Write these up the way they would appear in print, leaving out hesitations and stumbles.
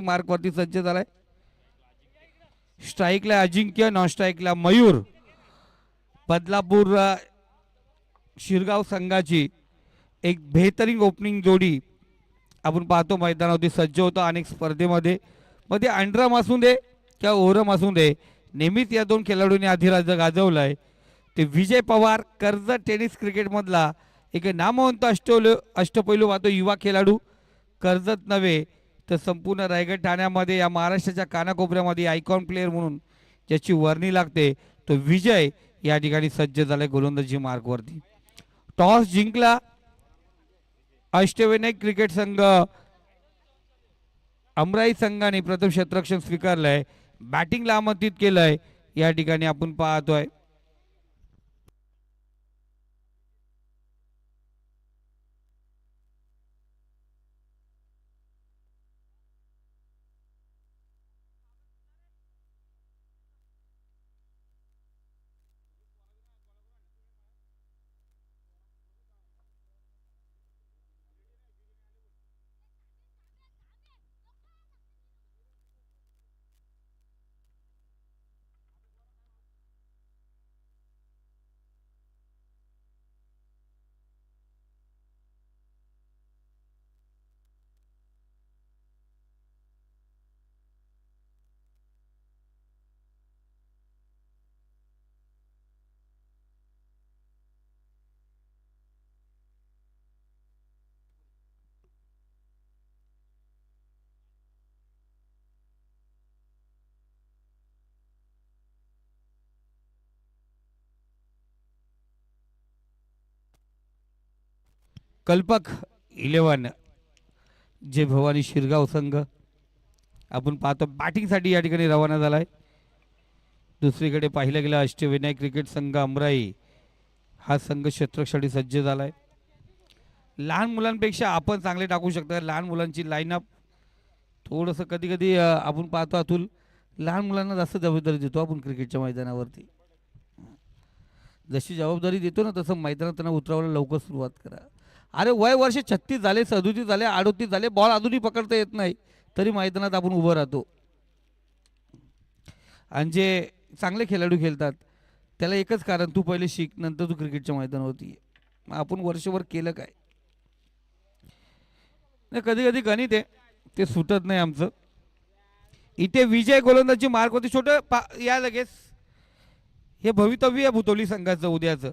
Mark वरती सज्ज झालाय. स्ट्राईकला अजिंक्य, नॉन स्ट्राईकला मयूर. बदलापूर शिरगाव संघाची एक बेहतरीन ओपनिंग जोडी आपण पाहतो मैदानावरती सज्ज होतो. अनेक स्पर्धेमध्ये मध्ये अंडरम असू दे किंवा ओरम असू दे, नेहमीच या दोन खेळाडूंनी अधिराज्य गाजवलाय. ते विजय पवार, कर्जत टेनिस क्रिकेटमधला एक नामवंत अष्टपैलू पाहतो युवा खेळाडू. कर्जत नव्हे तर संपूर्ण रायगड ठाण्यामध्ये या महाराष्ट्राच्या कानाकोपऱ्यामध्ये आयकॉन प्लेअर म्हणून ज्याची वर्णी लागते तो विजय या ठिकाणी सज्ज झालाय गोलंदाजी मार्कवरती. टॉस जिंकला अष्टविनायक क्रिकेट संघ. अमराई संघाने प्रथम क्षेत्ररक्षण स्वीकारलंय, बॅटिंगला आमंत्रित केलंय. या ठिकाणी आपण पाहतोय कल्पक 11 जे भवानी शिरगाव संघ आपण पाहतो बॅटिंगसाठी या ठिकाणी रवाना झालाय. दुसरीकडे पाहिलं गेलं अष्टविनायक क्रिकेट संघ अमराई हा संघ क्षेत्ररक्षणासाठी सज्ज झालाय. लहान मुलांपेक्षा आपण चांगले टाकू शकता. लहान मुलांची लाईनअप थोडंसं कधी कधी आपण पाहतो अतुल, लहान मुलांना जास्त जबाबदारी देतो आपण क्रिकेटच्या मैदानावरती. जशी जबाबदारी देतो ना तसं मैदानात त्यांना उतरवायला लवकर सुरुवात करा. अरे वय वर्ष 36 झाले, 37 झाले, 38 झाले, बॉल अजूनही पकडता येत नाही तरी मैदानात आपण उभं राहतो. आणि जे चांगले खेळाडू खेळतात त्याला एकच कारण, तू पहिले शिक नंतर तू क्रिकेटच्या मैदानावरती ये. मग आपण वर्षभर केलं काय? कधी कधी गणित आहे ते सुटत नाही आमचं. इथे विजय गोलंदाजी मार्क होती छोटं या लगेच. हे भवितव्य आहे भुतोली संघाचं उद्याचं.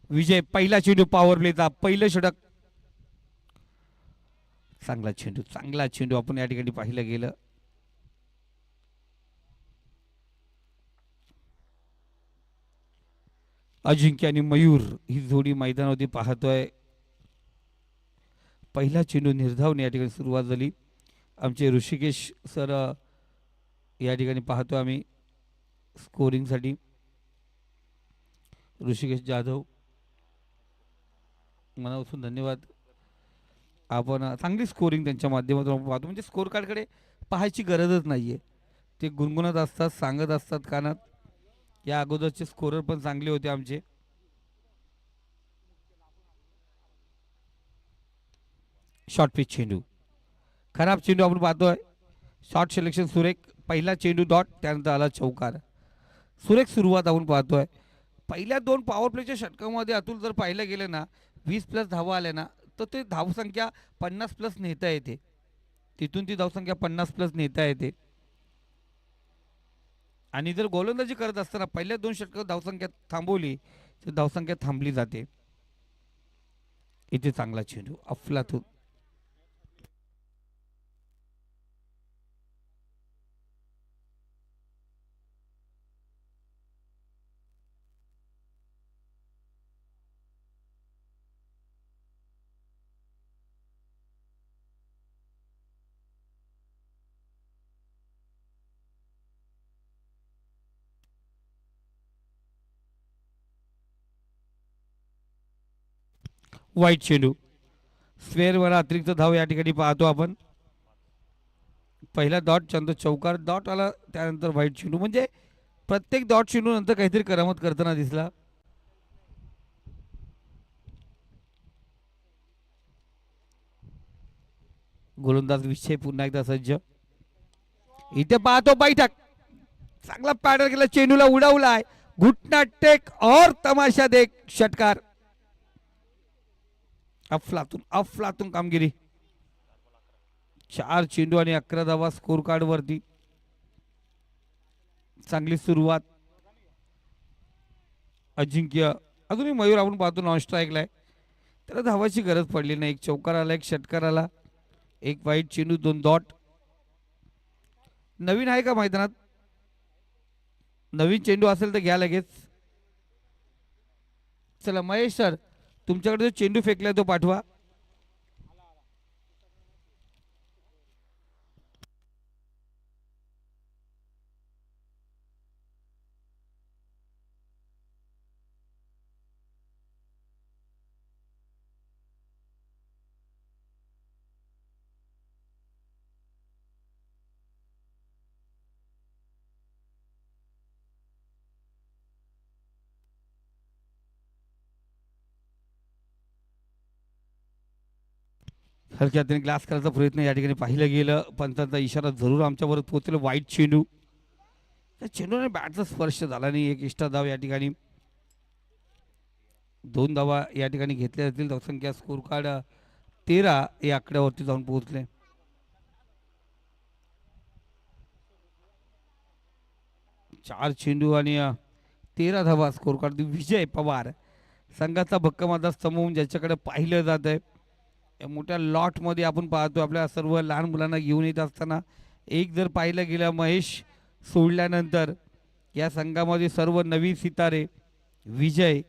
विजय पहिला चेंडू पॉवर प्लेचा पहिलं षटक. चांगला चेंडू आपण या ठिकाणी पाहिलं गेलं. अजिंक्य आणि मयूर ही जोडी मैदानावरती पाहतोय. पहिला चेंडू निर्धावून या ठिकाणी सुरुवात झाली. आमचे ऋषिकेश सर या ठिकाणी पाहतो आम्ही स्कोरिंगसाठी. ऋषिकेश जाधव मनापासून धन्यवाद. आपण चांगली स्कोरिंग त्यांच्या माध्यमातून आपण पाहतो. म्हणजे स्कोर कार्डकडे पाहायची गरजच नाही आहे. ते गुणगुणत असतात, सांगत असतात कानात. या अगोदरचे स्कोरर पण चांगले होते आमचे. शॉर्ट पिच चेंडू, खराब चेंडू आपण पाहतोय. शॉर्ट सिलेक्शन सुरेख. पहिला चेंडू डॉट, त्यानंतर आला चौकार. सुरेख सुरुवात आपण पाहतोय. पहिल्या दोन पॉवर प्लेच्या षटकामध्ये अतुल जर पाहिलं गेलं ना 20+ धावा आल्या ना तर ते धावसंख्या 50+ नेता येते. तिथून ती धावसंख्या 50+ नेता येते. आणि जर गोलंदाजी करत असताना पहिल्या दोन षटकात धावसंख्या थांबवली तर धावसंख्या थांबली जाते. इथे चांगला चेंडू अफलातून. वाईट चेंडू. स्क्वेअरवर अतिरिक्त धाव या ठिकाणी पाहतो आपण. पहिला डॉट त्यानंतर चौकार, डॉट आला त्यानंतर वाईट चेंडू. म्हणजे प्रत्येक डॉट चेंडू नंतर काहीतरी करामत करताना दिसला. गोलंदाज विषय पुन्हा एकदा सज्ज. इथे पाहतो बैठक, चांगला पॅडल केला, चेंडूला उडवलाय, घुटना टेक और तमाशा देख, षटकार. अफलातून अफलातून कामगिरी. 4 चेंडू आणि 11 धावा स्कोर कार्ड वरती. चांगली सुरुवात. अजिंक्य अजूनही मयूर आपण पाहतो नॉन स्ट्राईकला आहे, त्याला धावाची गरज पडली नाही. एक चौकार आला, एक षटकार आला, एक वाईट चेंडू, 2 डॉट. नवीन आहे का मैदानात? नवीन चेंडू असेल तर घ्या लगेच. चला महेश सर, तुमच्याकडे जो चेंडू फेकलाय तो पाठवा. हलक्या हाताने ग्लास करायचा प्रयत्न या ठिकाणी पाहिलं गेलं. पंचांचा इशारा जरूर आमच्यावर पोहोचेल. वाईट चेंडू, त्या चेंडूने बॅटचा स्पर्श झाला नाही. एक एक्स्ट्रा धाव या ठिकाणी. 2 धावा या ठिकाणी घेतल्या जातील. धावसंख्या स्कोर कार्ड 13 या आकड्यावरती जाऊन पोहोचले. 4 चेंडू आणि 13 धावा स्कोर कार्ड. विजय पवार संघाचा भक्कम आधार समून ज्याच्याकडे पाहिलं जात आहे. या मोठ्या लॉट मध्ये आपण पाहतो आपल्या सर्व लहान मुलांना घेऊन येत असताना एक जर पाहिलं गेलं महेश सोडल्यानंतर या संघामध्ये सर्व नवीन सितारे विजय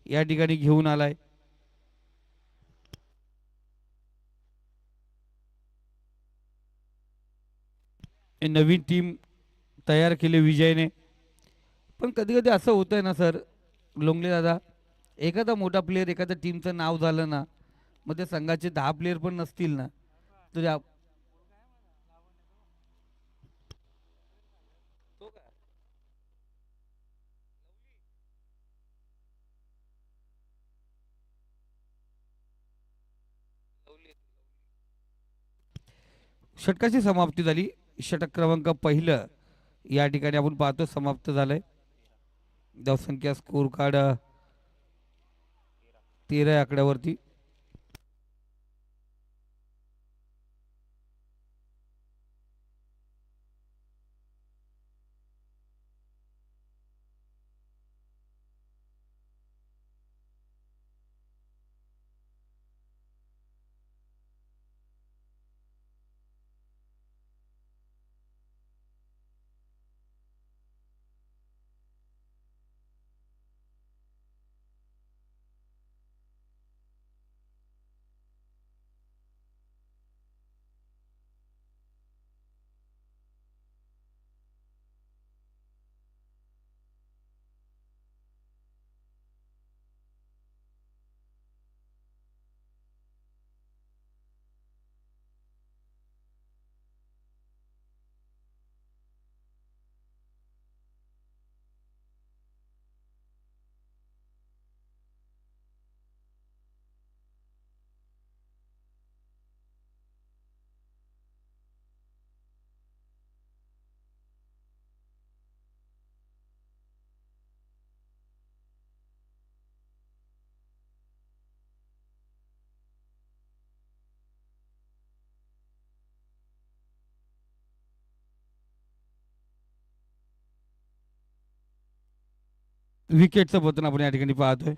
या ठिकाणी घेऊन आलाय. नवीन टीम तयार केली विजयने. पण कधी कधी असं होतंय ना सर लोंगले दादा, एखादा मोठा प्लेअर एखाद्या टीमचं नाव झालं ना, मग त्या संघाचे 10 प्लेअर पण नसतील ना, तर षटकाची समाप्ती झाली. षटक क्रमांक पहिलं या ठिकाणी आपण पाहतो समाप्त झालंय. धावसंख्या स्कोर कार्ड 13 या आकड्यावरती. विकेटचं पतन आपण या ठिकाणी पाहतोय.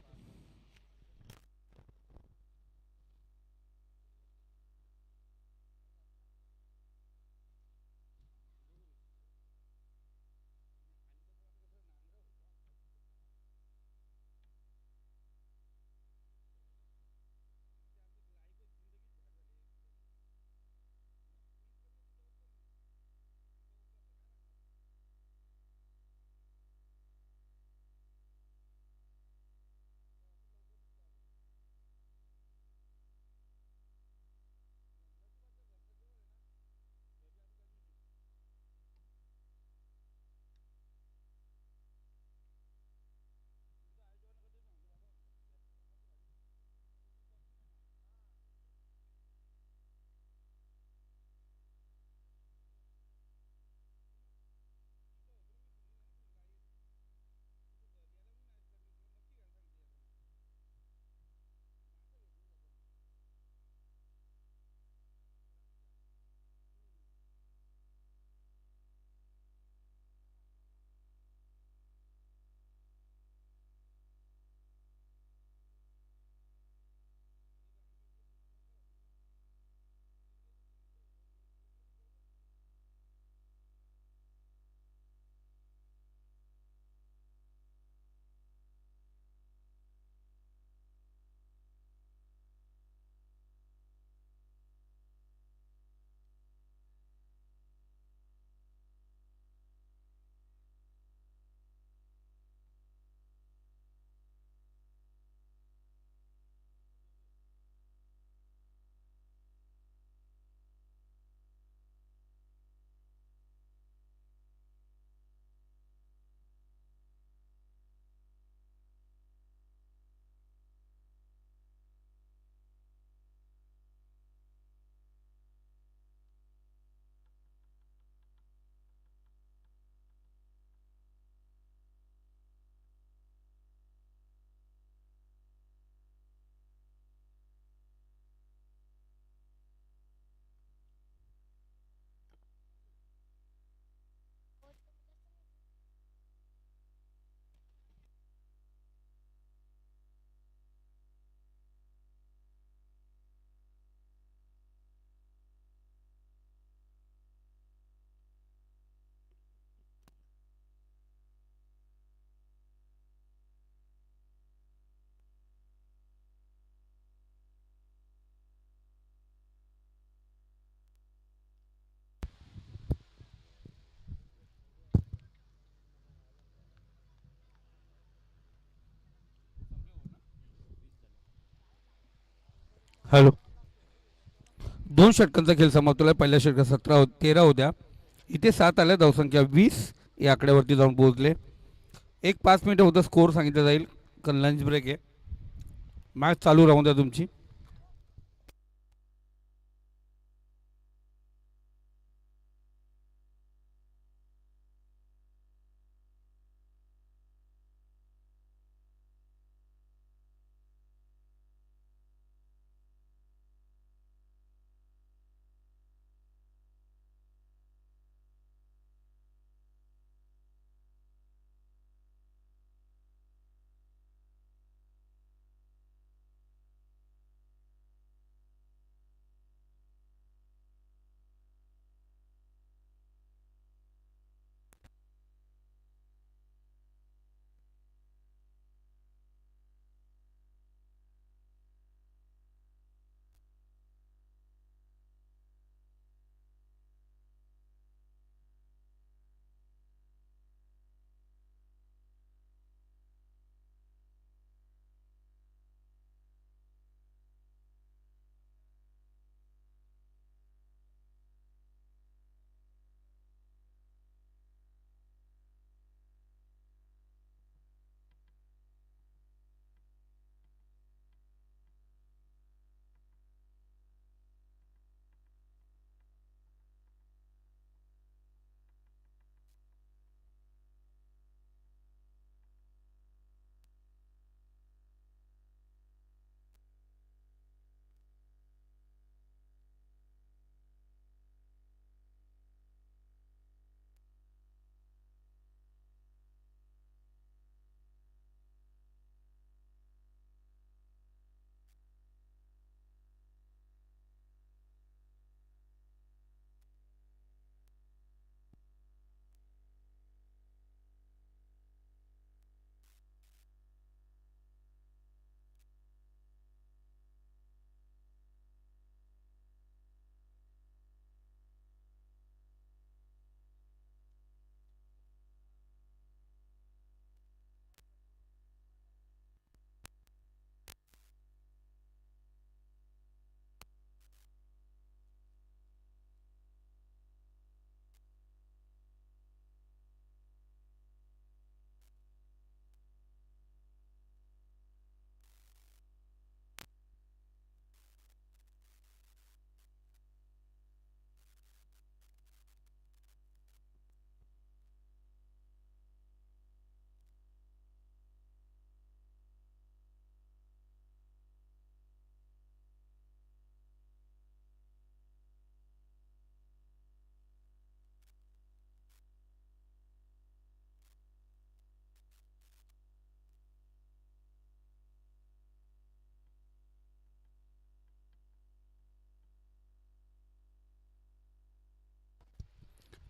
हॅलो. दोन षटकांचा खेळ समाप्त. पहिल्या षटकात 13 होत्या. इथे 7 आल्या. धावसंख्या 20 या आकड्यावरती जाऊन पोहोचले. एक 5 मिनिटं होतं स्कोर सांगितलं जाईल. लंच ब्रेक आहे. मॅच चालू राहून द्या तुमची.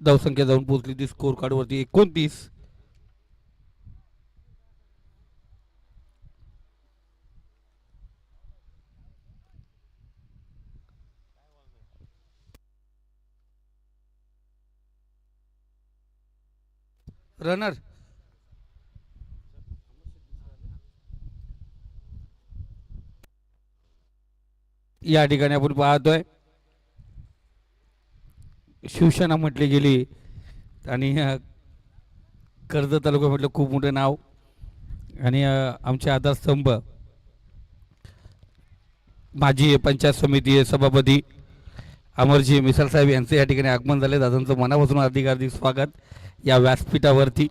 धावसंख्या जाऊन पोहोचली ती स्कोर कार्डवरती 29. रनर या ठिकाणी आपण पाहतोय शिवसेना म्हटली गेली आणि कर्जत तालुका म्हटलं खूप मोठं नाव आणि आमचे आधारस्तंभ माजी पंचायत समिती सभापती अमरजी मिसाल साहेब यांचे या ठिकाणी आगमन झाले. दादांचं मनापासून हार्दिक हार्दिक स्वागत या व्यासपीठावरती.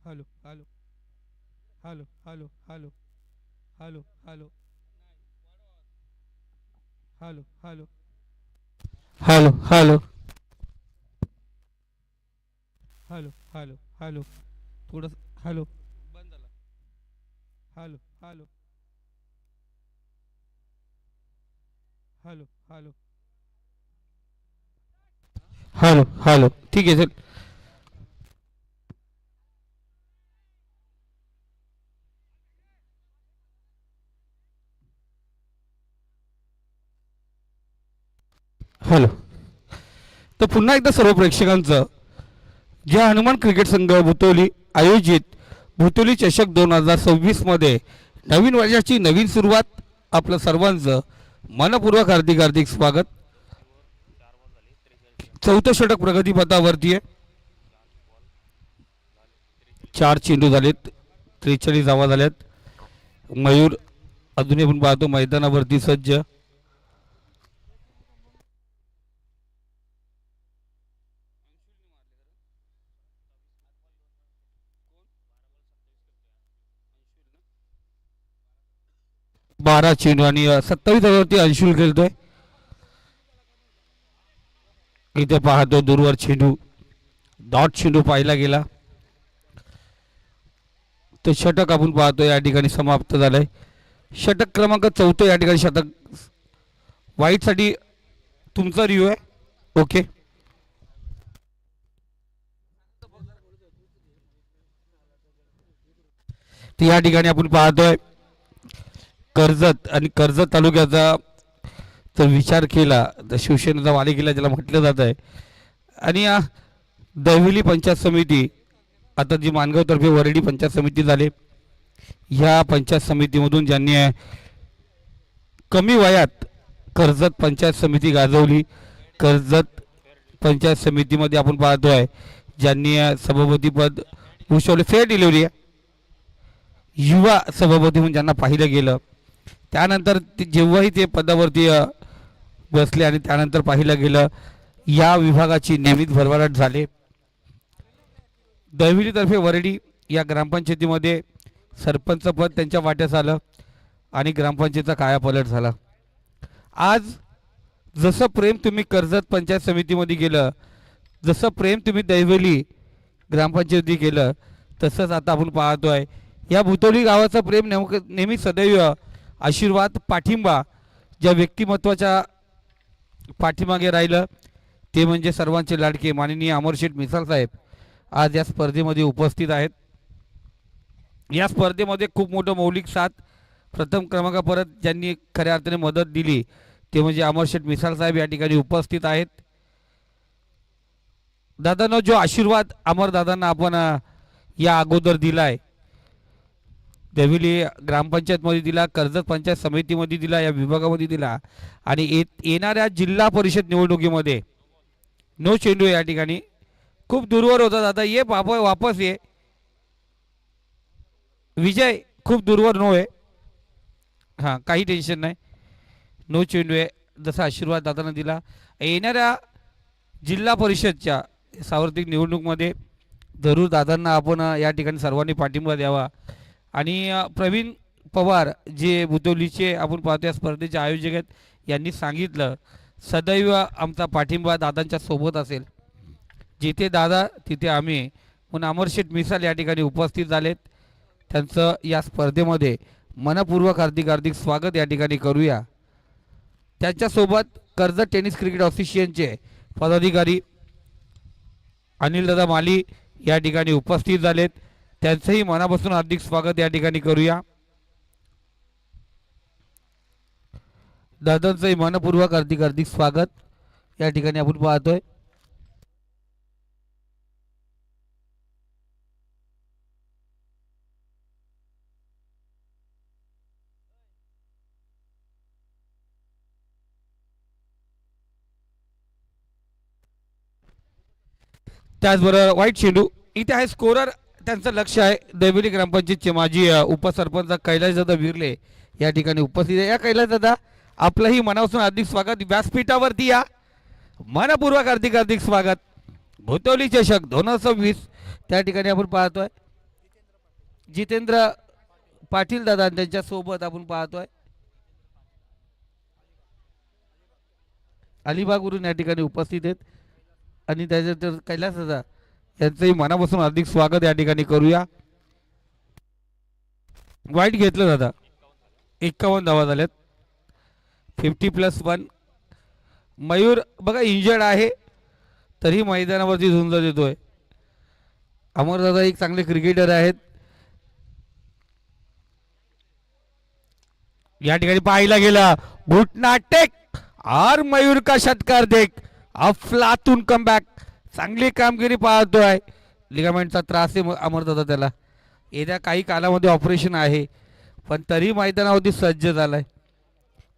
Hello hello hello hello hello hello hello hello hello hello hello hello hello hello थोडंसं हॅलो बंद झाला hello hello hello hello hello hello ठीक आहे चल हॅलो तर पुन्हा एकदा सर्व प्रेक्षकांचं जे हनुमान क्रिकेट संघ भुतोली आयोजित भुतोली चषक 2026 मध्ये नवीन वर्षाची नवीन सुरुवात आपलं सर्वांचं मनपूर्वक हार्दिक हार्दिक स्वागत. चौथं षटक प्रगतीपथावरती आहे. 4 चेंडू झालेत, 43 धावा झाल्यात. मयूर अजूनही आपण पाहतो मैदानावरती सज्ज. बारा चेंडू आणि 27 धाव्यावरती अंशुल खेळतोय. इथे पाहतो दूरवर चेंडू डॉट चेंडू पाहिला गेला. तर षटक आपण पाहतो या ठिकाणी समाप्त झालंय. षटक क्रमांक 4 या ठिकाणी शतक वाईटसाठी तुमचा रिव्ह्यू आहे. ओके तर या ठिकाणी आपण पाहतोय कर्जत आणि कर्जत तालुक्याचा जर विचार केला तर शिवसेनेचा वालेकिल्ला ज्याला म्हटलं जात आहे. आणि दहिवली पंचायत समिती आता जी मानगावतर्फे वरडी पंचायत समिती झाली, ह्या पंचायत समितीमधून ज्यांनी कमी वयात कर्जत पंचायत समिती गाजवली, कर्जत पंचायत समितीमध्ये आपण पाहतोय ज्यांनी सभापतीपद भूषवले, फेअर डिलिव्हरी आहे, युवा सभापती म्हणून ज्यांना पाहिलं गेलं. त्यानंतर जेव्हाही ते पदावरती बसले आणि त्यानंतर पाहिलं गेलं या विभागाची नियमित भरभराट झाली. दैविलीतर्फे वरडी या ग्रामपंचायतीमध्ये सरपंच पद त्यांच्या वाट्यास आलं आणि ग्रामपंचायतीचा कायापालट झाला. आज जसं प्रेम तुम्ही कर्जत पंचायत समितीमध्ये गेलं, जसं प्रेम तुम्ही दैवली ग्रामपंचायती केलं, तसंच आता आपण पाहतोय या भुतोली गावाचं प्रेम नेहमी सदैव आशीर्वाद पाठिंबा ज्या व्यक्तिमत्वाच्या पाठीमागे राहिलं ते म्हणजे सर्वांचे लाडके माननीय अमरशेठ मिसाळ साहेब आज या स्पर्धेमध्ये उपस्थित आहेत. या स्पर्धेमध्ये खूप मोठं मौलिक साथ प्रथम क्रमांकापर्यंत ज्यांनी खऱ्या अर्थाने मदत दिली ते म्हणजे अमरशेठ मिसाळ साहेब या ठिकाणी उपस्थित आहेत. दादांनो जो आशीर्वाद अमरदादांना आपण या अगोदर दिलाय, देविली ग्रामपंचायतमध्ये दिला, कर्जत पंचायत समितीमध्ये दिला, या विभागामध्ये दिला आणि येणाऱ्या जिल्हा परिषद निवडणुकीमध्ये नो चेंडू या ठिकाणी खूप दूरवर होता दादा, ये वापस ये, विजय खूप दूरवर नो आहे. हां काही टेन्शन नाही, नो चेंडू आहे. जसा आशीर्वाद दादांना दिला येणाऱ्या जिल्हा परिषदच्या सार्वत्रिक निवडणूकमध्ये जरूर दादांना आपण या ठिकाणी सर्वांनी पाठिंबा द्यावा. आणि प्रवीण पवार जे बुतोलीचे आपण पाहतो या स्पर्धेचे आयोजक आहेत, यांनी सांगितलं सदैव आमचा पाठिंबा दादांच्या सोबत असेल. जिथे दादा तिथे आम्ही. म्हणून अमरशेठ मिसाळ या ठिकाणी उपस्थित झालेत, त्यांचं या स्पर्धेमध्ये मनपूर्वक हार्दिक हार्दिक स्वागत या ठिकाणी करूया. त्यांच्यासोबत कर्जत टेनिस क्रिकेट असोसिएशनचे पदाधिकारी अनिल दादा माली या ठिकाणी उपस्थित झालेत, त्यांचंही मनापासून हार्दिक स्वागत या ठिकाणी करूया. दादांचंही मनपूर्वक हार्दिक हार्दिक स्वागत या ठिकाणी आपण पाहतोय. त्याचबरोबर वाईट चेंडू इथे आहे, स्कोरर त्यांचं लक्ष आहे. देविली ग्रामपंचायतचे माजी उपसरपंच कैलासदादा विरले या ठिकाणी उपस्थित आहे. या कैलासदादा आपलंही मनापासून हार्दिक स्वागत. व्यासपीठावरती या, मनपूर्वक हार्दिक हार्दिक स्वागत. भोतवली चषक 2026 त्या ठिकाणी आपण पाहतोय जितेंद्र पाटील दादा त्यांच्या सोबत आपण पाहतोय अलिबागवरून या ठिकाणी उपस्थित आहेत. आणि त्याच्यानंतर कैलास दादा यांचंही मनापासून हार्दिक स्वागत या ठिकाणी करूया. वाईट घेतलं दादा, 51 धावा झाल्यात, 50+1. मयूर बघा इंजर्ड आहे तरी मैदानावरती झुंज देतोय. अमरदादा एक चांगले क्रिकेटर आहेत. या ठिकाणी पाहायला गेला घुटना टेक और मयूर का षटकार देख, अफलातून कमबॅक, चांगली कामगिरी पाहतोय. लिगामेंटचा त्रास आहे अमरदादा, त्याला येत्या काही कालामध्ये ऑपरेशन आहे पण तरी मैदानावरती सज्ज झालाय.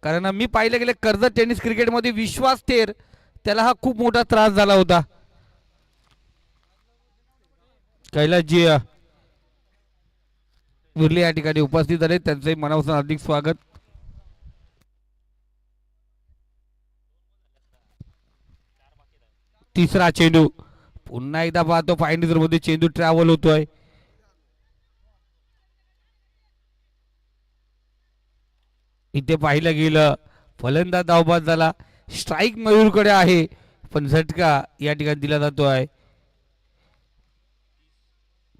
कारण मी पाहिलं गेलं कर्जत टेनिस क्रिकेटमध्ये विश्वास थेर त्याला हा खूप मोठा त्रास झाला होता. कैलासजी विरले या ठिकाणी उपस्थित झाले, त्यांचंही मनापासून हार्दिक स्वागत. तिसरा चेंडू पुन्हा एकदा पाहतो फायनल मध्ये चेंडू ट्रॅव्हल होतोय. इथे पाहिलं गेलं फलंदाज धावबाद झाला, स्ट्राईक मयूरकडे आहे पण झटका या ठिकाणी दिला जातोय.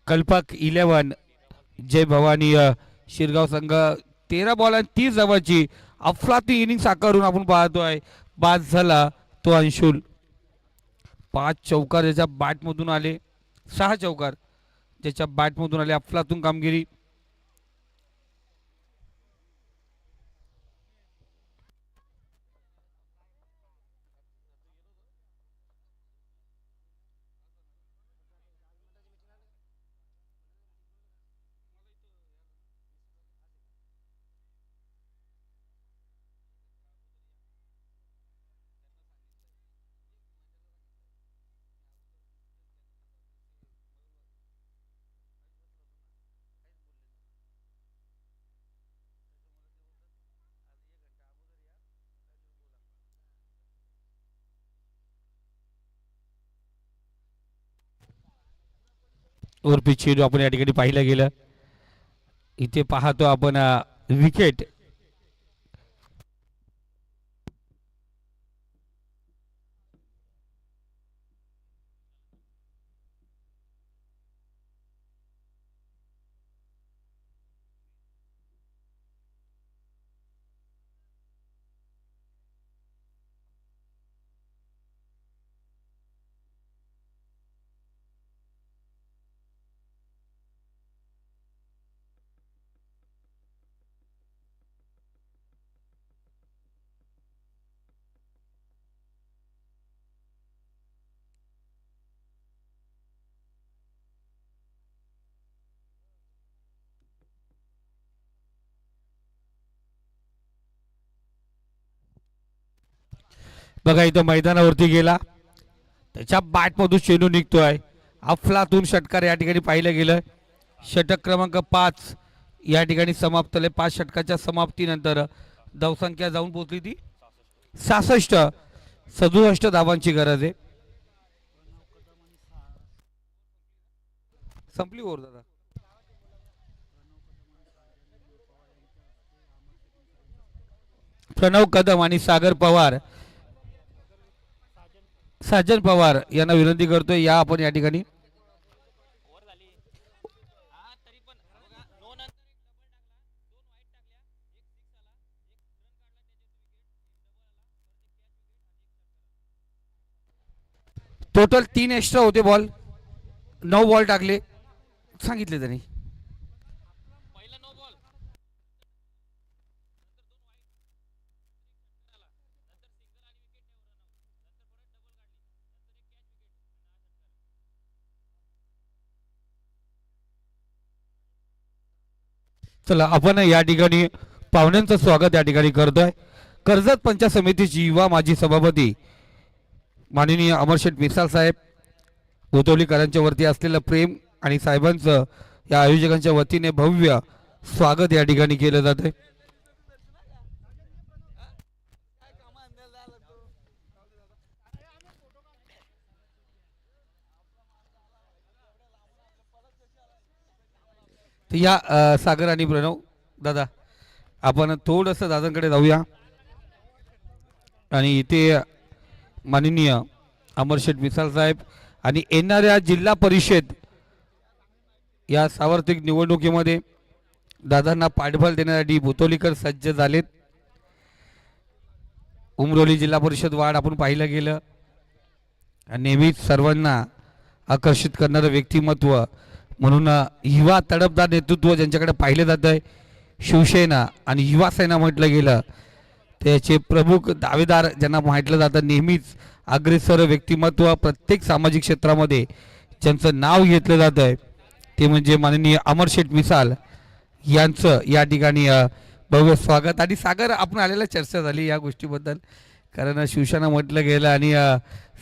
कल्पक 11 जय भवानी शिरगाव संघ 13 बॉल आणि 30 धावांची अफलातून इनिंग साकारून आपण पाहतोय. बाद झाला तो अंशुल. 5 चौकार ज्याच्या बॅटमधून आले, 6 चौकार ज्याच्या बॅटमधून आले, अफलातून कामगिरी. उर्फी चेंडू आपण या ठिकाणी पाहिलं गेलं. इथे पाहतो आपण विकेट. बघा इथं मैदानावरती गेला, त्याच्या बॅटमधून चेंडू निघतोय. अफलातून षटकार या ठिकाणी पाहिलं गेलं. षटक क्रमांक 5 या ठिकाणी समाप्त झाले. 5 षटकाच्या समाप्तीनंतर धावसंख्या जाऊन पोहोचली ती 66. 67 धावांची गरज आहे. संपली ओव्हर दादा. प्रणव कदम आणि सागर पवार, साजन पवार यांना विनंती करतोय या आपण या ठिकाणी. टोटल 3 एक्स्ट्रा होते बॉल, 9 बॉल टाकले सांगितले त्यांनी. चला आपण या ठिकाणी पाहुण्यांचं स्वागत या ठिकाणी करतोय. कर्जत पंचायत समितीची युवा माजी सभापती माननीय अमरशेठ मिसाल साहेब, गोतवलीकरांच्या वरती असलेलं प्रेम आणि साहेबांचं या आयोजकांच्या वतीने भव्य स्वागत या ठिकाणी केलं जातंय. या सागर आणि प्रणव दादा आपण थोडंसं दादांकडे जाऊया. आणि इथे माननीय अमरशेठ मिसाल साहेब आणि येणाऱ्या जिल्हा परिषद या सार्वत्रिक निवडणुकीमध्ये दादांना पाठबळ देण्यासाठी भुतोलीकर सज्ज झालेत. उमरोली जिल्हा परिषद वार्ड आपण पाहिलं गेलं, नेहमीच सर्वांना आकर्षित करणारं व्यक्तिमत्व म्हणून युवा तडफदार नेतृत्व ज्यांच्याकडे पाहिलं जात आहे, शिवसेना आणि युवासेना म्हटलं गेलं, त्याचे प्रमुख दावेदार ज्यांना म्हटलं जातं, नेहमीच अग्रेसर व्यक्तिमत्व प्रत्येक सामाजिक क्षेत्रामध्ये ज्यांचं नाव घेतलं जात आहे ते म्हणजे माननीय अमरशेठ मिसाल यांचं या ठिकाणी भव्य स्वागत. आणि सागर आपण आलेला चर्चा झाली या गोष्टीबद्दल, कारण शिवसेना म्हटलं गेलं आणि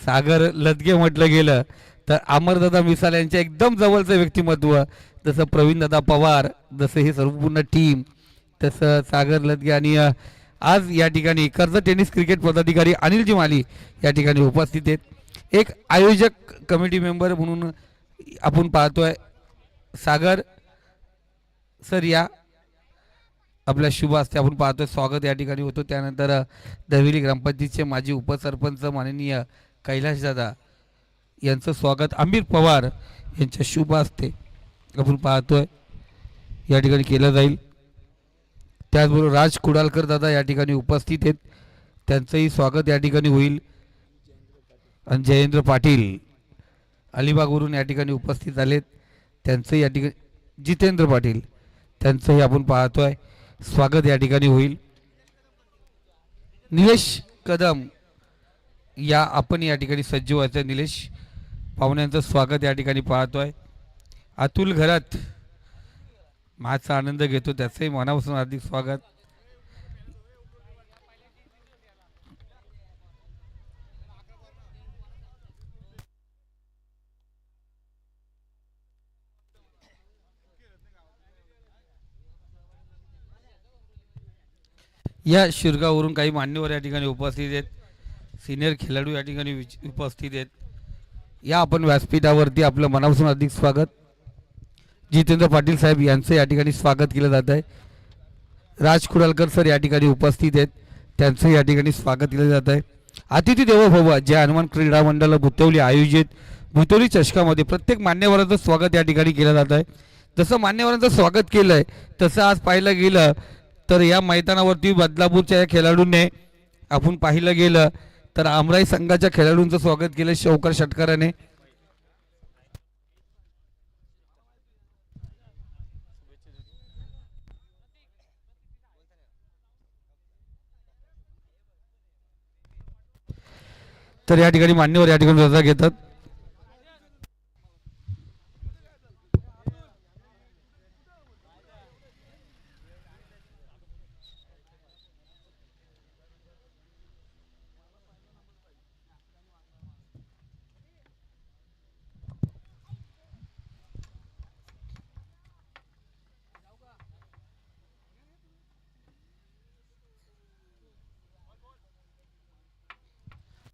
सागर लदगे म्हटलं गेलं तर अमरदादा मिसाल यांच्या एकदम जवळचं व्यक्तिमत्व, जसं प्रवीणदादा पवार, जसं हे संपूर्ण टीम, तसं सागर लदगे. आणि आज या ठिकाणी कर्जत टेनिस क्रिकेट पदाधिकारी अनिलजी माली या ठिकाणी उपस्थित आहेत. एक आयोजक कमिटी मेंबर म्हणून आपण पाहतोय सागर सर या आपल्या शुभ हस्ते आपण पाहतोय स्वागत या ठिकाणी होतो. त्यानंतर दहिवली ग्रामपंचायतीचे माजी उपसरपंच माननीय कैलाशदादा यांचं स्वागत अमीर पवार यांच्या शुभ हस्ते आपण पाहतोय या ठिकाणी केलं जाईल. त्याचबरोबर राज कुडालकर दादा या ठिकाणी उपस्थित आहेत, त्यांचंही स्वागत या ठिकाणी होईल. आणि जयेंद्र पाटील अलिबागवरून या ठिकाणी उपस्थित झालेत, त्यांचंही या ठिकाणी जितेंद्र पाटील त्यांचंही आपण पाहतोय स्वागत या ठिकाणी होईल. निलेश कदम या आपण या ठिकाणी सज्ज व्हायचं. निलेश पाहुण्यांचं स्वागत या ठिकाणी पाहतोय. अतुल घरात माझा आनंद घेतो, त्याचंही मनापासून हार्दिक स्वागत. या शिरगाववरून काही मान्यवर या ठिकाणी उपस्थित आहेत, सिनियर खेळाडू या ठिकाणी उपस्थित आहेत. या आपण व्यासपीठावरती आपलं मनापासून हार्दिक स्वागत. जितेंद्र पाटील साहेब यांचं या ठिकाणी स्वागत केलं जात आहे. राज कुडालकर सर या ठिकाणी उपस्थित आहेत, त्यांचं या ठिकाणी स्वागत केलं जात आहे. अतिथी देवो भव जे हनुमान क्रीडा मंडळ भुतवली आयोजित भुतवली चषकामध्ये प्रत्येक मान्यवरांचं स्वागत या ठिकाणी केलं जात आहे. जसं मान्यवरांचं स्वागत केलं आहे तसं आज पाहिलं गेलं तर या मैदानावरती बदलापूरच्या या खेळाडूंनी आपण पाहिलं गेलं तर आमराई संघाच्या खेळाडूंचं स्वागत केलं शौकर षटकराने. तर या ठिकाणी मान्यवर या ठिकाणी रजा घेतात.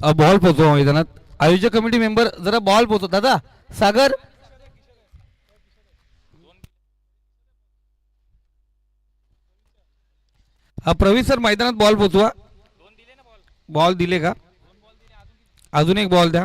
बॉल पोहोचवा मैदानात. आयोजक कमिटी मेंबर जरा बॉल पोहोचव. दादा सागर हा प्रवीण सर मैदानात बॉल पोहोचवा. बॉल दिले का? अजून एक बॉल द्या.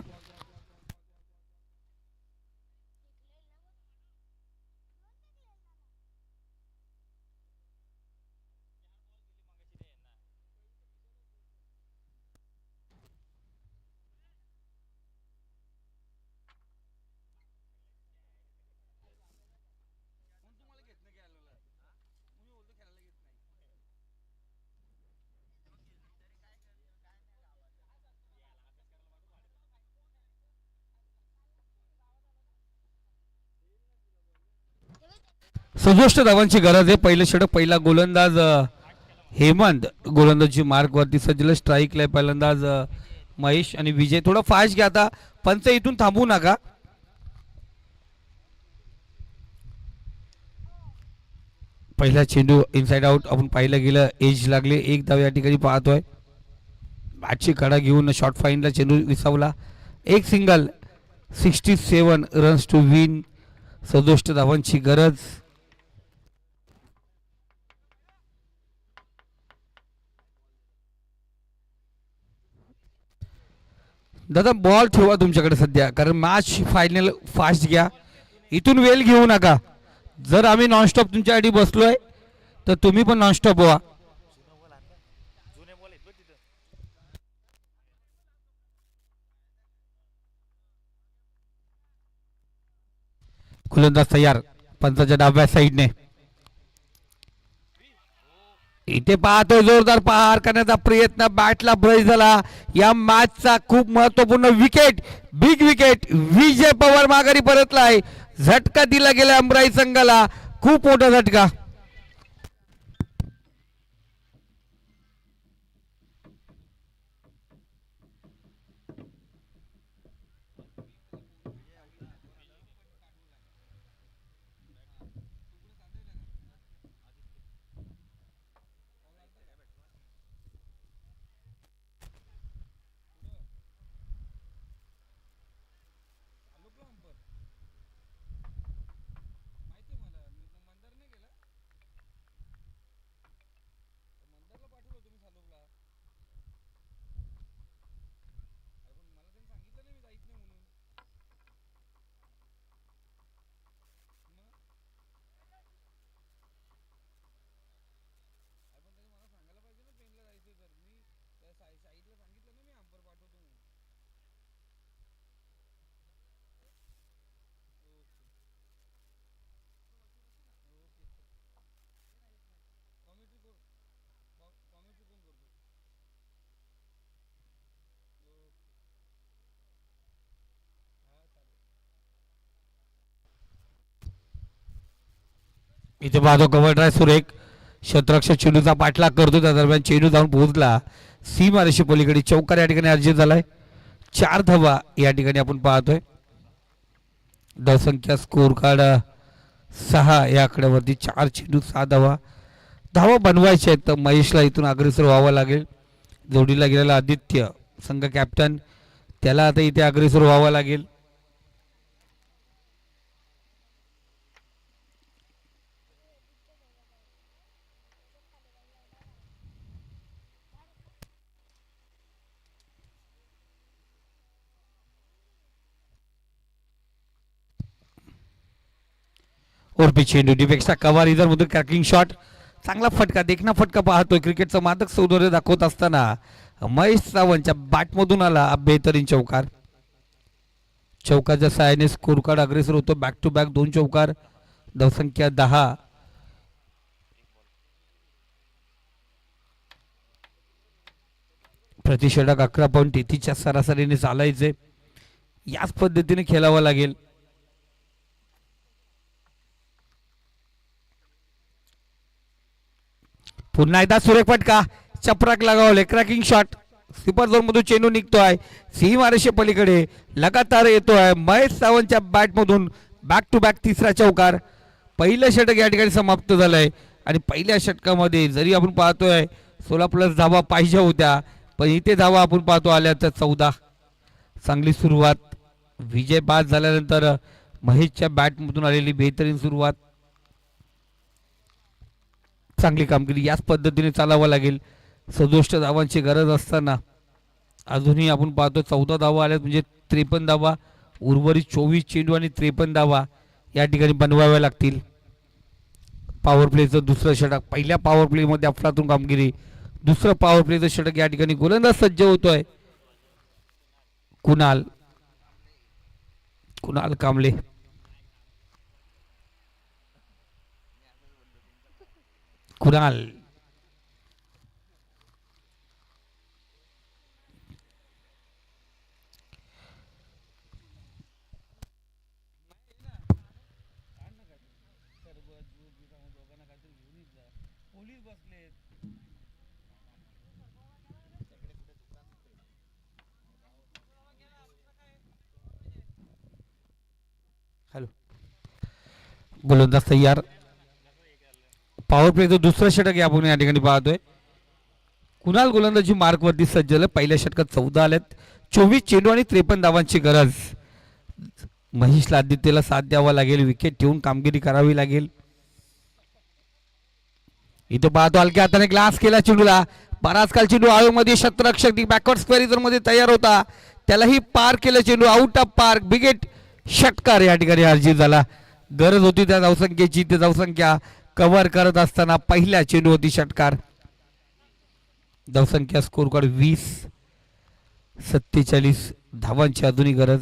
सदुष्ट धावांची गरज आहे. पहिलं षटक पहिला गोलंदाज हेमंत गोलंदाजी मार्क वरती सज्जल. स्ट्राईकला पहिल्यांदाज महेश आणि विजय. थोडं फास्ट घ्या आता, पंच इथून थांबू नका. पहिला चेंडू इनसाइड आउट आपण पाहिलं गेलं. एज लागले. एक धाव या ठिकाणी पाहतोय. बॅटची कडा घेऊन शॉर्ट फाईनला चेंडू विसावला. एक सिंगल. 67 runs to win. 67 धावांची गरज. दादा बॉल ठेवा तुमच्याकडे सध्या, कारण मॅच फायनल फास्ट घ्या. इथून वेळ घेऊ नका. जर आम्ही नॉनस्टॉप तुमच्यासाठी बसलोय तर तुम्ही पण नॉनस्टॉप व्हा. गोलंदाज तयार पंचाच्या डाव्या साईडने. इथे पाहतोय जोरदार पार करण्याचा प्रयत्न. बॅटला ब्रश झाला. या मॅचचा खूप महत्वपूर्ण wicket, big wicket. Vijay Pawar माघारी परतलाय. झटका दिला गेला अमराई संघाला, खूप मोठा झटका. इथे पाहतो कव्हर ड्राय सुरेख शतरक्षक चेंडूचा पाठलाग करतो. त्या दरम्यान चेंडू जाऊन पोहोचला सीमारेषे पलीकडे. चौकार या ठिकाणी अर्जित झालाय. 4 धावा या ठिकाणी आपण पाहतोय. धावसंख्या स्कोर कार्ड 6 या आकड्यावरती. 4 चेंडू 6 धावा. धावा बनवायच्या आहेत तर महेशला इथून अग्रेसर व्हावं लागेल. जोडीला गेलेला आदित्य संघ कॅप्टन, त्याला आता इथे अग्रेसर व्हावं लागेल. ओरपी चेंडू डीपेक्षा कव्हर इधर मधून क्रॅकिंग शॉट चांगला फटका देखना फटका पाहतोय क्रिकेटचं मादक सौंदर्य दाखवत असताना महेश सावंतच्या बॅटमधून आला बेहतरीन चौकार. चौकाच्या सहाय्याने स्कोर कार्ड अग्रेसर होतो. बॅक टू बॅक 2 चौकार. धावसंख्या 10. प्रतिषेधक 11.33च्या सरासरीने चालायचे. याच पद्धतीने खेळावं लागेल. पुन्हा एकदा सुरेख फटका चपराक लगावले क्रॅकिंग शॉट स्लीपर झोन मधून चेंडू निघतोय सीमारेषे पलीकडे लगातार येतोय महेश सावंतच्या बॅट मधून बॅक टू बॅक तिसरा चौकार. पहिलं षटक या ठिकाणी समाप्त झालंय आणि पहिल्या षटकामध्ये जरी आपण पाहतोय 16+ धावा पाहिजे होत्या पण इथे धावा आपण पाहतो आल्या तर 14. चांगली सुरुवात. विजय बाद झाल्यानंतर महेशच्या बॅट मधून आलेली बेहतरीन सुरुवात. चांगली कामगिरी याच पद्धतीने चालावं लागेल. 67 धावांची गरज असताना अजूनही आपण पाहतो 14 धावा आल्यात म्हणजे 53 धावा. उर्वरित 24 चेंडू आणि 53 धावा या ठिकाणी बनवाव्या लागतील. पॉवर प्लेचं दुसरं षटक. पहिल्या पॉवर प्ले मध्ये अफलातून कामगिरी. दुसरं पॉवर प्लेचं षटक या ठिकाणी गोलंदाज सज्ज होतोय कुणाल कांबळे. कुणाल हॅलो गोलंदाज तयार. पॉवर प्लेचं दुसरं षटक आपण या ठिकाणी पाहतोय. कुणाल गोलंदाजी मार्क वरती सज्ज झालं. पहिल्या षटकात 14 आल्यात. 24 चेंडू आणि 53 धावांची गरज. महेशला आदित्यला साथ द्यावा लागेल. विकेट ठेवून कामगिरी करावी लागेल. इथे पाहतो हलक्या हाताने ग्लास केला चेंडूला. बराच काल चेंडू आळूमध्ये शतरक्षक बॅकवर्ड स्क्वेअर मध्ये तयार होता त्यालाही पार केलं चेंडू आउट ऑफ पार्क. बिगेट षटकार या ठिकाणी अर्जित झाला. गरज होती त्या धावसंख्येची. ते धावसंख्या कव्हर करत असताना पहिल्या चेंडू होती षटकार. धावसंख्या स्कोर कार्ड 20. 47 धावांची अजूनही गरज.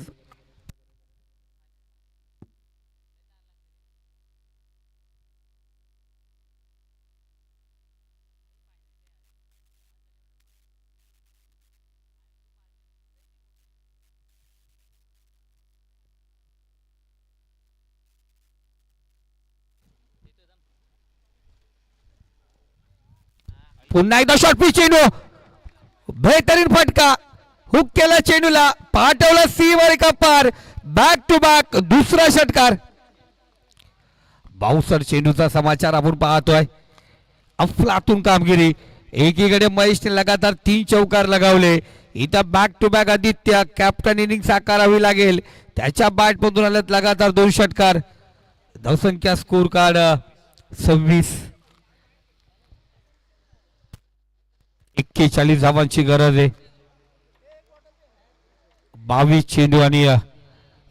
पुन्हा एकदा शॉर्ट पिच चेंडू. बेहतरीन फटका. हुक केला चेंडूला. पाठवला सीवर एका पार. बॅक टू बॅक दुसरा षटकार. बाउसर चेंडूचा समाचार आपण पाहतोय. अफलातून कामगिरी. एकीकडे महेशने लगातार 3 चौकार लगावले. इथं back to back Aditya captain inning साकारावी लागेल. त्याच्या बॅट मधून आल्यात लगातार 2 षटकार. धावसंख्या स्कोर कार्ड 26. 41 धावांची गरज आहे. 22 चेंडू आणि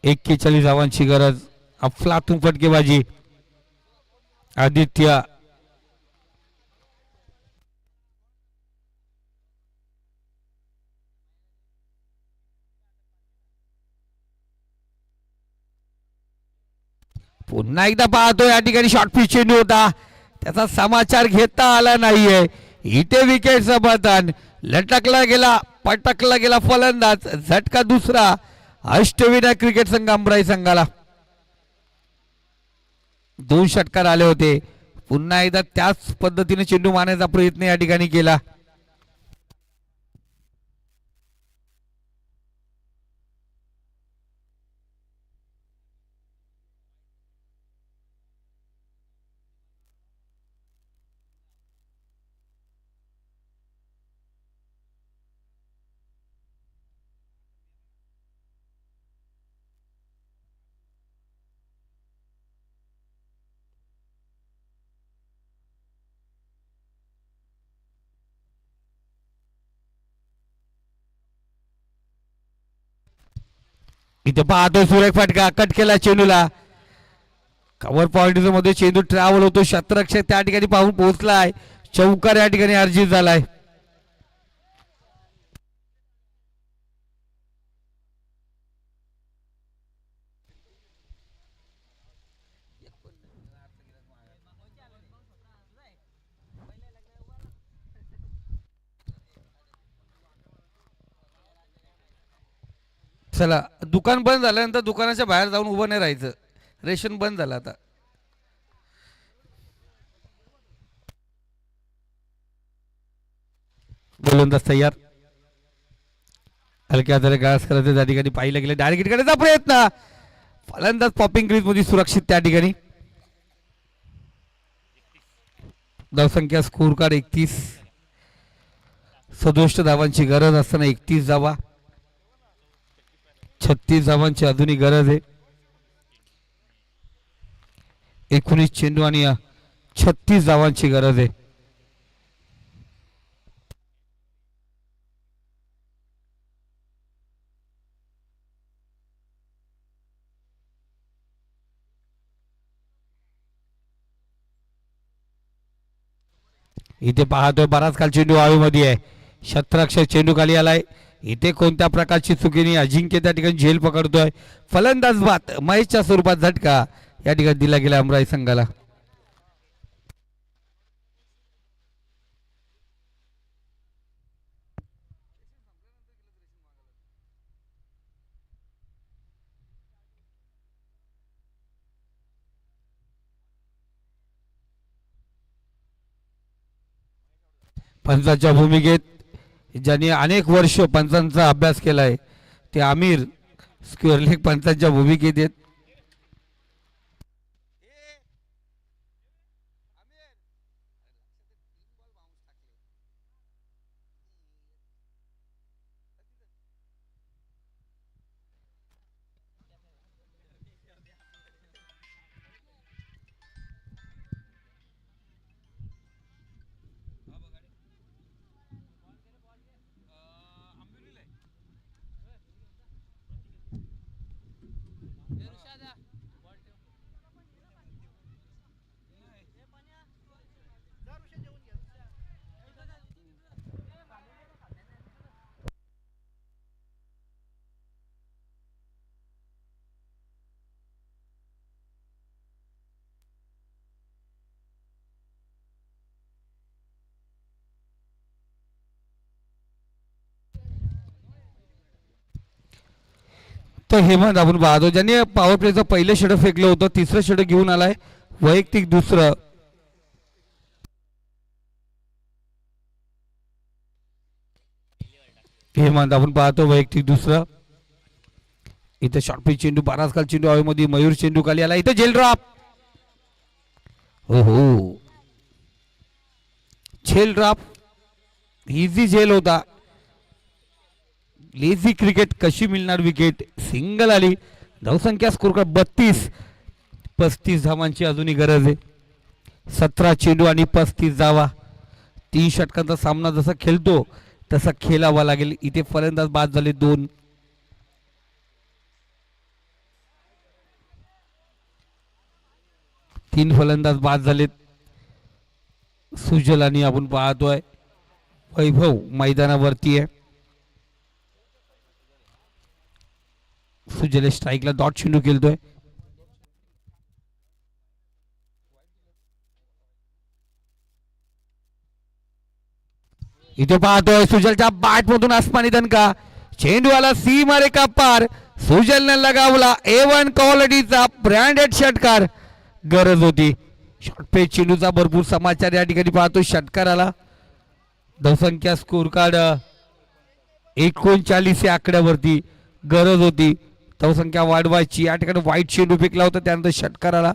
41 धावांची गरज. अफलातून फटकेबाजी आदित्य. पुन्हा एकदा पाहतो या ठिकाणी शॉर्ट पिच चेंडू होता त्याचा समाचार घेता आला नाहीये. इथे विकेटचं पतन. लटकला गेला पटकला गेला फलंदाज. झटका दुसरा अष्टविनायक क्रिकेट संघ अंबराई संघाला. 2 षटकार आले होते. पुन्हा एकदा त्याच पद्धतीने चेंडू मारण्याचा प्रयत्न या ठिकाणी केला. इथे पाहतो सुरेख फटका. कट केला चेंडूला. कव्हर पॉइंट मध्ये चेंडू ट्रॅव्हल होतो. शतरक्षक त्या ठिकाणी पाहून पोहोचलाय. चौकार या ठिकाणी अर्जित झालाय. चला दुकान बंद झाल्यानंतर दुकानाच्या बाहेर जाऊन उभं नाही राहायचं. रेशन बंद झालं आता. गोलंदाज तयार. हलक्या हाताने गाळस करायचं त्या ठिकाणी पाहिलं गेलं. डायरेक्ट करण्याचा प्रयत्न. फलंदाज पॉपिंग क्रीज मध्ये सुरक्षित त्या ठिकाणी. धावसंख्या स्कोर कार्ड 31. 67 धावांची गरज असताना 31 धावा. 36 धावांची अजूनही गरज आहे. 19 चेंडू आणि 36 धावांची गरज आहे. इथे पाहतोय बराच काल चेंडू हवेमध्ये आहे. शतरक्षक चेंडू खाली आलाय. इथे कोणत्या प्रकारची चुकीने अजिंक्य त्या ठिकाणी झेल पकडतोय. फलंदाज बाद महेशच्या स्वरूपात झटका या ठिकाणी दिला गेला अमराई संघाला. पंचांच्या भूमिकेत ज्यांनी अनेक वर्ष पंचांचा अभ्यास केलाय ते आमिर स्क्वेअर लेग पंचांच्या भूमिकेत आहेत. तो हेमंत आपण पाहतो ज्यांनी पॉवर प्लेचं पहिलं षटक फेकलं होतं. तिसरं षटक घेऊन आलाय. वैयक्तिक दुसरं. हेमंत आपण पाहतो वैयक्तिक दुसरं. इथे शॉर्ट पिच चेंडू बराच काल चेंडू हवेमध्ये. मयूर चेंडू खाली आला. इथे झेल ड्रॉप. हो झेल ड्रॉप. इझी झेल होता. लेझी क्रिकेट कशी मिळणार विकेट. सिंगल आली. धावसंख्या स्कोर कार्ड 32. 35 धावांची अजूनही गरज आहे. 17 चेंडू आणि 35 धावा. 3 षटकांचा सामना जसा खेळतो तसा खेळावा लागेल. इथे फलंदाज बाद झाले 2. तीन फलंदाज बाद झालेत. सुजल आणि आपण पाहतोय वैभव मैदानावरती आहे. सुजल स्ट्राईकला डॉट चेंडू खेळतोय. इथे पाहतोय सुजलच्या बॅट मधून आसमानी दणका. चेंडू आला सीमा रेखा पार. सुजलने लगावला A1 क्वालिटीचा ब्रँडेड षटकार. गरज होती. शॉर्ट पेच चेंडूचा भरपूर समाचार या ठिकाणी पाहतो. षटकार आला. धावसंख्या स्कोर कार्ड 39 या आकड्यावरती. गरज होती धावसंख्या वाढवायची. या ठिकाणी वाईट चेंडू फेकला होता त्यानंतर षटकार आला.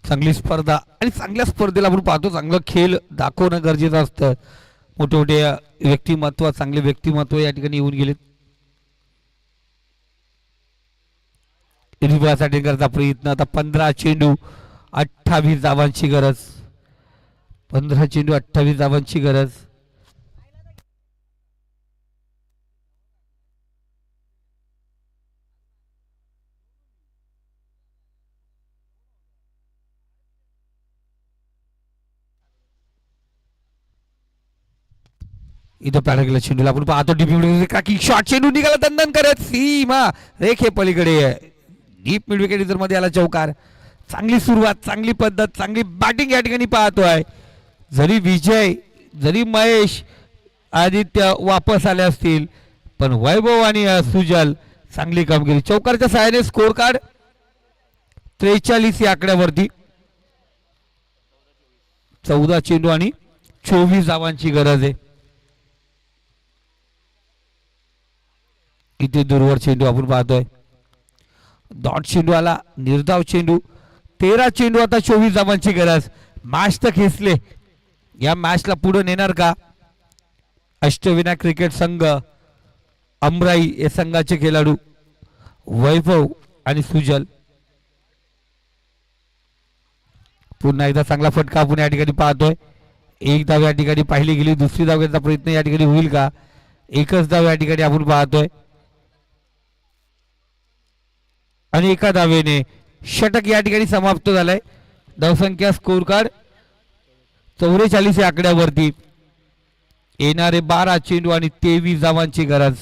चांगली स्पर्धा आणि चांगल्या स्पर्धेला आपण पाहतो चांगलं खेळ दाखवणं गरजेचं असतं. मोठे मोठे व्यक्तिमत्व चांगले व्यक्तिमत्व या ठिकाणी येऊन गेलेत. विजयासाठी करता प्रयत्न. आता 15 चेंडू 28 धावांची गरज. 15 चेंडू 28 धावांची गरज. इथं पॅडा गेला चेंडूला आपण पाहतो डीप का की शॉट चेंडू निघाला दंदन करत सीमा रेखे पलीकडे डीप मिड विकेट जर मध्ये आला चौकार. चांगली सुरुवात चांगली पद्धत चांगली बॅटिंग या ठिकाणी पाहतोय. जरी विजय जरी महेश आदित्य वापस आले असतील पण वैभव आणि सुजल चांगली कामगिरी. चौकारच्या सहाय्याने स्कोर कार्ड 43 या आकड्यावरती. 14 चेंडू आणि 24 धावांची गरज आहे. इथे दूरवर चेंडू आपण पाहतोय. डॉट चेंडू आला निर्धाव चेंडू. 13 चेंडू आता 24 धावांची गरज. मॅच तर खेचले या मॅचला पुढे नेणार का अष्टविनायक क्रिकेट संघ अमराई या संघाचे खेळाडू वैभव आणि सुजल. पुन्हा एकदा चांगला फटका आपण या ठिकाणी पाहतोय. एक धाव या ठिकाणी पाहिली गेली. दुसरी धाव घेण्याचा प्रयत्न या ठिकाणी होईल का. एकच धाव या ठिकाणी आपण पाहतोय आणि एका धावेने षटक या ठिकाणी समाप्त झालाय. धावसंख्या स्कोर कार्ड 44 या आकड्यावरती. येणारे 12 चेंडू आणि 23 धावांची गरज.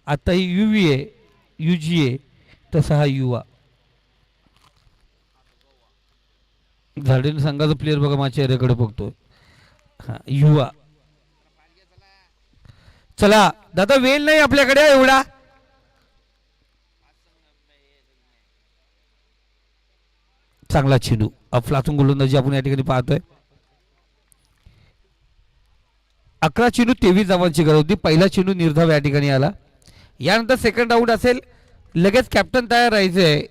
आता ही युवी आहे युजी आहे तसा हा युवा. झाडेन संघाचा प्लेअर बघा माझ्या चेहऱ्याकडे बघतोय. हा युवा. चला दादा वेळ नाही आपल्याकडे एवढा. चांगला चेंडू अफलातून गोलंदाजी आपण या ठिकाणी पाहतोय. 11 चेंडू 23 धावांची गरज होती. पहिला चेंडू निर्धाव या ठिकाणी आला. यानंतर सेकंड आउट असेल. लगेच कॅप्टन तयार राहायचंय.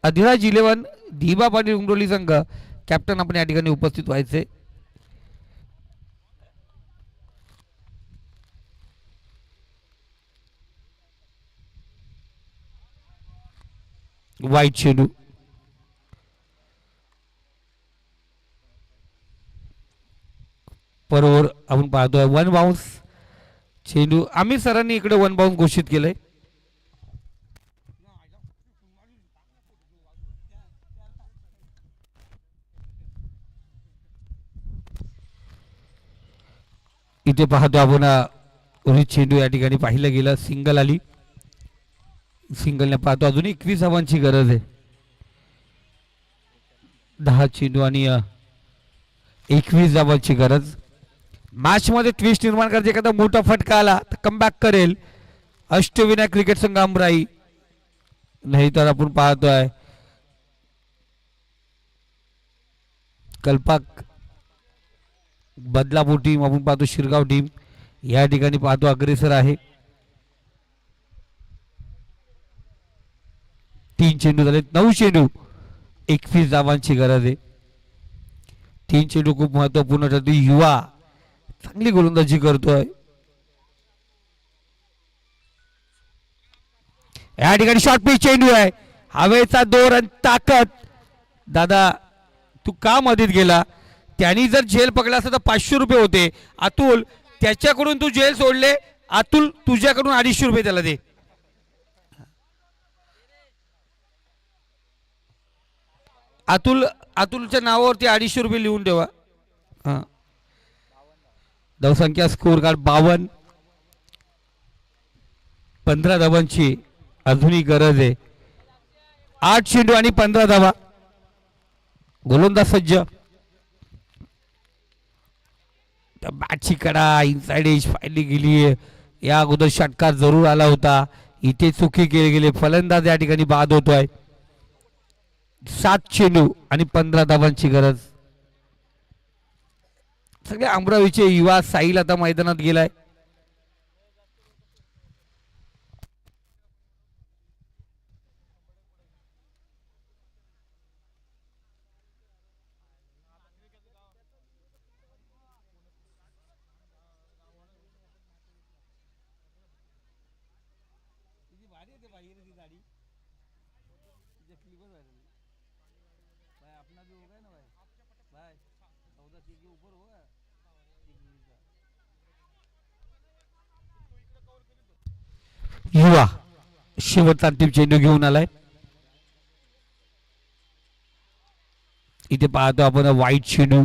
अधिराज 11 धीबा पाटील उमरोली संघ कॅप्टन आपण या ठिकाणी उपस्थित व्हायचे. वाईट चेंडू बरोबर आपण पाहतोय. 1 बाउन्स चेंडू आम्ही सरांनी इकडे 1 बाउन्स घोषित केलंय. इथे पाहतो आपण रोहित चेंडू या ठिकाणी पाहिलं गेलं. सिंगल आली. सिंगलने पाहतो अजून 21 धावांची गरज आहे. 10 चेंडू आणि 21 धावांची गरज. मॅच मध्ये ट्विस्ट निर्माण करायचा एखादा मोठा फटका आला तर कमबॅक करेल अष्टविनायक क्रिकेट संघ अमराई. नाही तर आपण पाहतोय कल्पाक बदलापूर टीम आपण पाहतो शिरगाव टीम या ठिकाणी पाहतो अग्रेसर आहे. 3 चेंडू झाले. 9 चेंडू 21 धावांची गरज आहे. 3 चेंडू खूप महत्वपूर्ण ठरतो. युवा चांगली गोलंदाजी करतोय. या ठिकाणी शॉर्ट पिच चेंडू आहे. हवेचा दोर आणि ताकद. दादा तू का मध्येत गेला. त्यांनी जर झेल पकडला असता तर 500 रुपये होते. अतुल त्याच्याकडून तू झेल सोडले अतुल तुझ्याकडून 250 रुपये त्याला दे. अतुलच्या नावावरती 250 रुपये लिहून ठेवा. हा. धावसंख्या स्कोर कार्ड 52. 15 धावांची अजूनही गरज आहे. 8 चेंडू आणि 15 धावा. गोलंदाज सज्ज. बॅटची कडा इनसाइड एज पाहिली गेली. या अगोदर षटकार जरूर आला होता. इथे चुकी केली गेली. फलंदाज या ठिकाणी बाद होतोय. 7 चेंडू आणि 15 धावांची गरज. सगळे अमरावतीचे युवा. साहिल आता मैदानात गेलाय. युवा शेवटचा अंतिम चेंडू घेऊन आलाय. इथे पाहतो आपण वाईट चेंडू.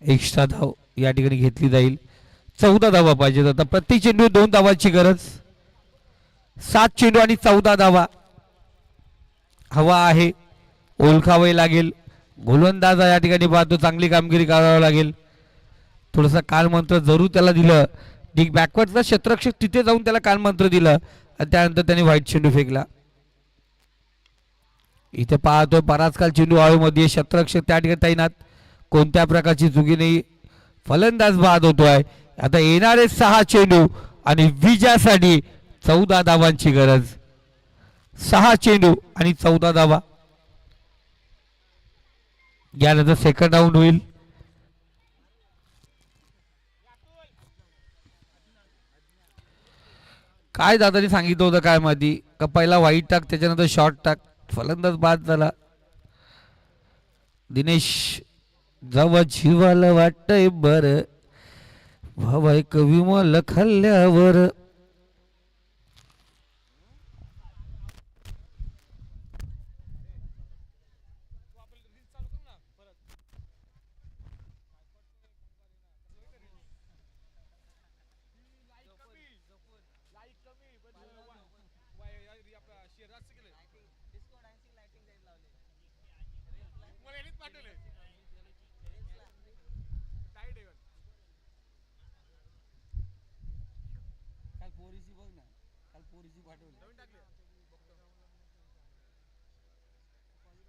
एक्स्ट्रा धाव या ठिकाणी घेतली जाईल. 14 धावा पाहिजेत आता. प्रत्येक चेंडू 2 धावांची गरज. 7 चेंडू आणि 14 धावा हवा आहे. ओळखावे लागेल. गोलंदाज या ठिकाणी पाहतो चांगली कामगिरी करावी लागेल. थोडासा कालमंत्र जरूर त्याला दिलं. डिग बॅकवर्डचा क्षेत्ररक्षक तिथे जाऊन त्याला कालमंत्र दिलं आणि त्यानंतर त्याने व्हाईट चेंडू फेकला. इथे पाहतोय बराच काल चेंडू हवेमध्ये. क्षेत्ररक्षक त्या ठिकाणी तैनात. कोणत्या प्रकारची चुकी नाही. फलंदाज बाद होतोय. आता येणारे 6 चेंडू आणि विजयासाठी 14 धावांची गरज. 6 चेंडू आणि 14 धावा. यानंतर सेकंड राऊंड होईल. काय दादानी सांगितलं होतं काय माहिती का पहिला वाईट टाक त्याच्यानंतर शॉर्ट टाक. फलंदाज बाद झाला. दिनेश जेव्हा जीवाला वाटतंय बर भावाय विमल खाल्ल्यावर.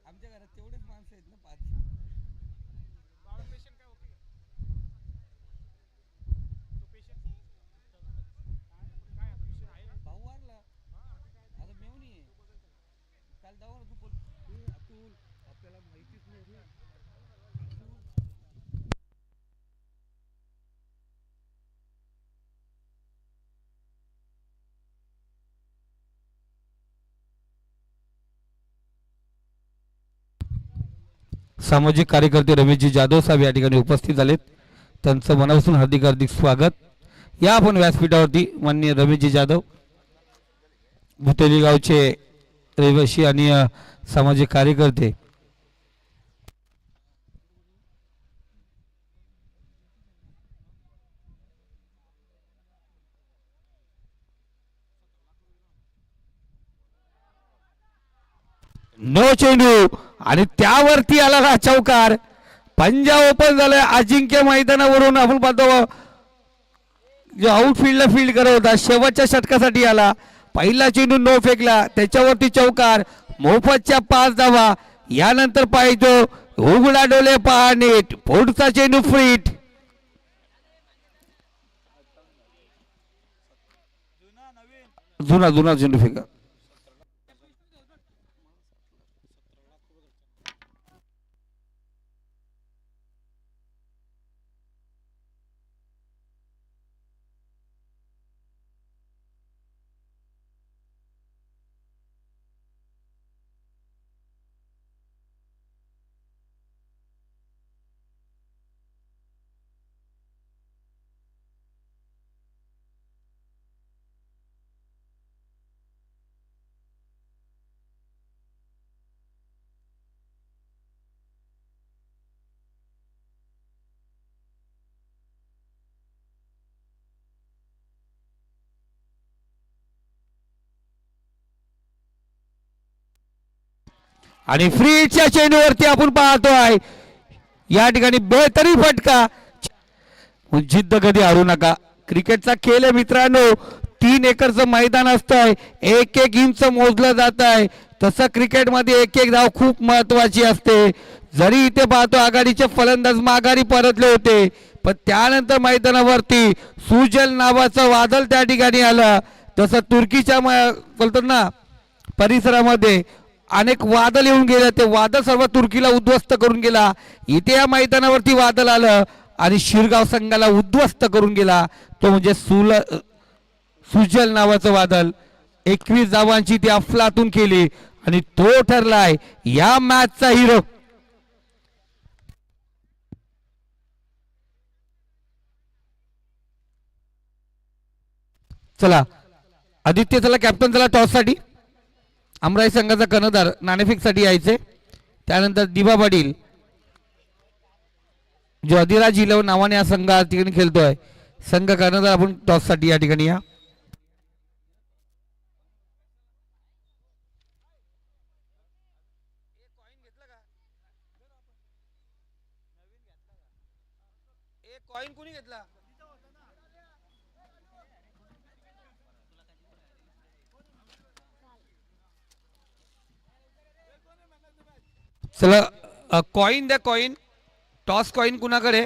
आमच्या घरात तेवढेच माणसं आहेत ना 5. भाऊ वारला आता मेवणी आहे. काल जाऊ तू बोल. अतुल आपल्याला माहितीच नाही. सामाजिक कार्यकर्ते रमेशजी जाधव साहेब या ठिकाणी उपस्थित झालेत. त्यांचं मनापासून हार्दिक हार्दिक स्वागत. या आपण व्यासपीठावरती माननीय रमेशजी जाधव भुतेली गावचे रहिवासी आणि सामाजिक कार्यकर्ते. नो चेंडू आणि त्यावरती आला हा चौकार. पंजाब ओपन झालंय. अजिंक्य मैदानावरून आपण पाहतो जो आउटफील्डला फील्ड करत होता शेवटच्या षटकासाठी आला. पहिला चेंडू नो फेकला त्याच्यावरती चौकार. मोफतच्या 5 धावा. यानंतर पाहिजे उघडा डोले पहा नीट. पुढचा चेंडू फ्रीट. जुना जुना चेंडू फेका. आणि फ्रीच्या चेंडूवरती आपण पाहतोय या ठिकाणी बेहतरी फटका. जिद्द कधी हारू नका. क्रिकेटचा खेळ आहे मित्रांनो. 3 एकरचं मैदान असतंय. एक एक इंच मोजलं जात आहे. तसं क्रिकेटमध्ये एक एक धाव खूप महत्वाची असते. जरी इथे पाहतो आघाडीचे फलंदाज माघारी परतले होते पण त्यानंतर मैदानावरती सुजल नावाचं वादळ त्या ठिकाणी आलं. तसं तुर्कीच्या बोलतात ना परिसरामध्ये अनेक वादळ येऊन गेले. ते वादळ सर्व तुर्कीला उद्ध्वस्त करून गेला. इथे या मैदानावरती वादळ आलं आणि शिरगाव संघाला उद्ध्वस्त करून गेला. तो म्हणजे सुजल नावाचं वादळ. 21 धावांची ती अफलातून केली आणि तो ठरलाय या मॅचचा हिरो. चला आदित्य चला कॅप्टन चला टॉस साठी. अमराई संघाचा कर्णधार नाणेफेक साठी यायचे. त्यानंतर दिबा पाटील जो अधिराज इलेव नावाने हा संघ या ठिकाणी खेळतोय. संघ कर्णधार आपण टॉस साठी या ठिकाणी या. कॉइन कोणी घेतला. चला कॉइन द्या. कॉइन टॉस कॉइन कुणाकडे.